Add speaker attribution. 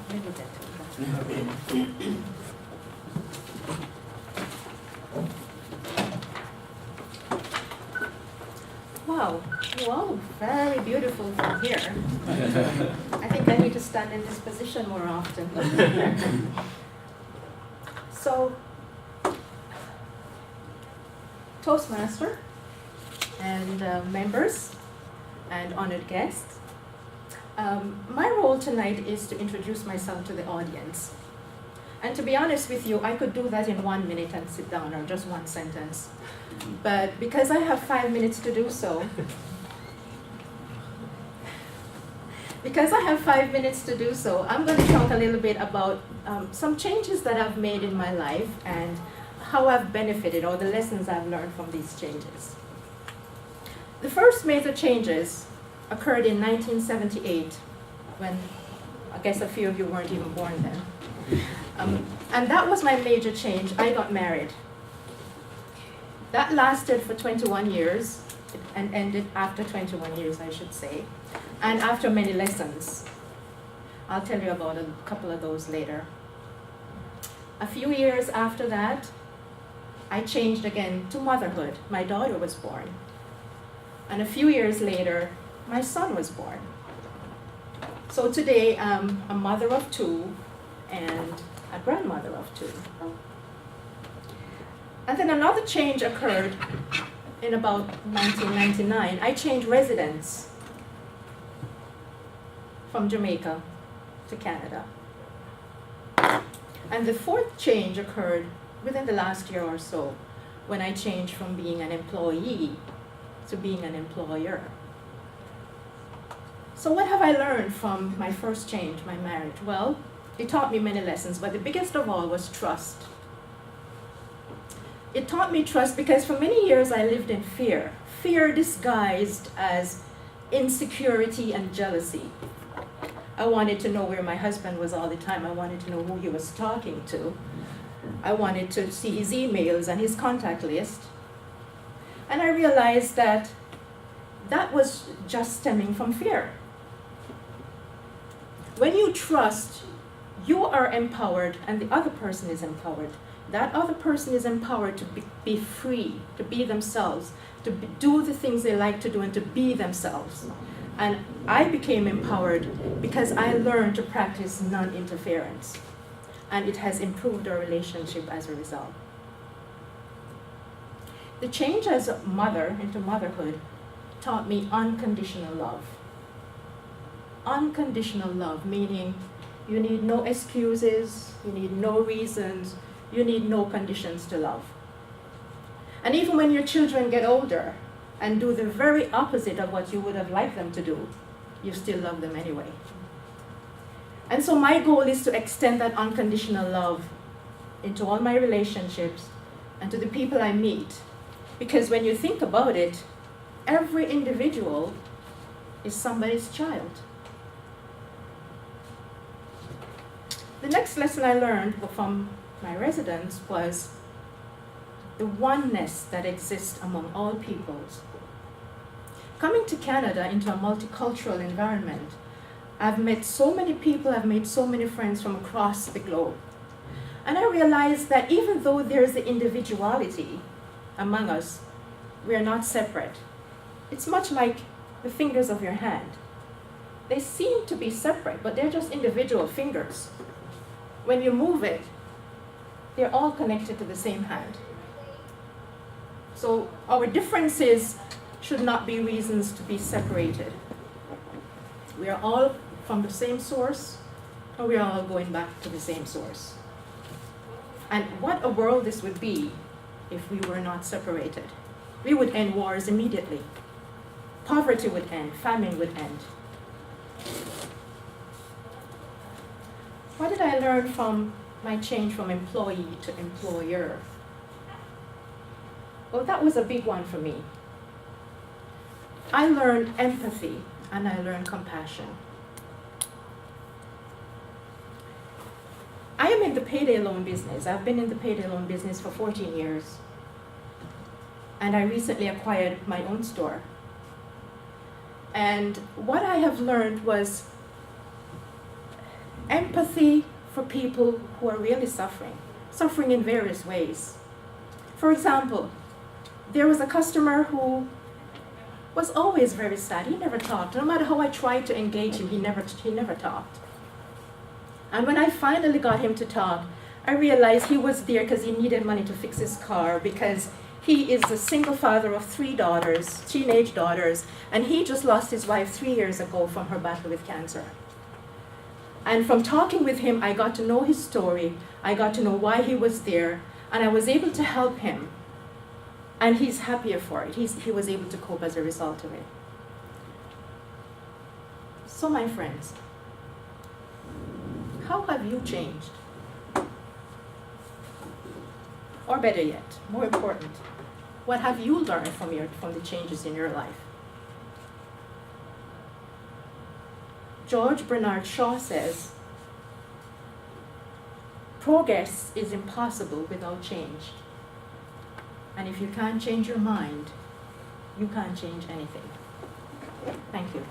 Speaker 1: Maybe that. Wow, you all look very beautiful from here. I think I need to stand in this position more often. So, Toastmaster and members and honored guests, my role tonight is to introduce myself to the audience. And to be honest with you, I could do that in 1 minute and sit down, or just one sentence. But because I have 5 minutes to do so, I'm going to talk a little bit about some changes that I've made in my life and how I've benefited, or the lessons I've learned from these changes. The first major changes occurred in 1978, when I guess a few of you weren't even born then. And that was my major change. I got married. That lasted for 21 years, and ended after 21 years, I should say, and after many lessons. I'll tell you about a couple of those later. A few years after that, I changed again to motherhood. My daughter was born. And a few years later, my son was born. So today, I'm a mother of two and a grandmother of two. And then another change occurred in about 1999. I changed residence from Jamaica to Canada. And the fourth change occurred within the last year or so, when I changed from being an employee to being an employer. So what have I learned from my first change, my marriage? Well, it taught me many lessons, but the biggest of all was trust. It taught me trust because for many years I lived in fear. Fear disguised as insecurity and jealousy. I wanted to know where my husband was all the time. I wanted to know who he was talking to. I wanted to see his emails and his contact list. And I realized that that was just stemming from fear. When you trust, you are empowered and the other person is empowered. That other person is empowered to be free, to be themselves, to do the things they like to do and to be themselves. And I became empowered because I learned to practice non-interference. And it has improved our relationship as a result. The change as a mother into motherhood taught me unconditional love. Unconditional love, meaning you need no excuses, you need no reasons, you need no conditions to love. And even when your children get older and do the very opposite of what you would have liked them to do, you still love them anyway. And so my goal is to extend that unconditional love into all my relationships and to the people I meet. Because when you think about it, every individual is somebody's child. The next lesson I learned from my residents was the oneness that exists among all peoples. Coming to Canada into a multicultural environment, I've met so many people, I've made so many friends from across the globe. And I realized that even though there's the individuality among us, we are not separate. It's much like the fingers of your hand. They seem to be separate, but they're just individual fingers. When you move it, they're all connected to the same hand. So our differences should not be reasons to be separated. We are all from the same source, and we are all going back to the same source. And what a world this would be if we were not separated. We would end wars immediately. Poverty would end, famine would end. What did I learn from my change from employee to employer? Well, that was a big one for me. I learned empathy and I learned compassion. I am in the payday loan business. I've been in the payday loan business for 14 years. And I recently acquired my own store. And what I have learned was empathy for people who are really suffering in various ways. For example, there was a customer who was always very sad. He never talked. No matter how I tried to engage him, he never talked. And when I finally got him to talk, I realized he was there because he needed money to fix his car, because he is a single father of 3 daughters, teenage daughters, and he just lost his wife 3 years ago from her battle with cancer. And from talking with him, I got to know his story, I got to know why he was there, and I was able to help him. And he's happier for it. He was able to cope as a result of it. So my friends, how have you changed? Or better yet, more important, what have you learned from the changes in your life? George Bernard Shaw says, progress is impossible without change. And if you can't change your mind, you can't change anything. Thank you.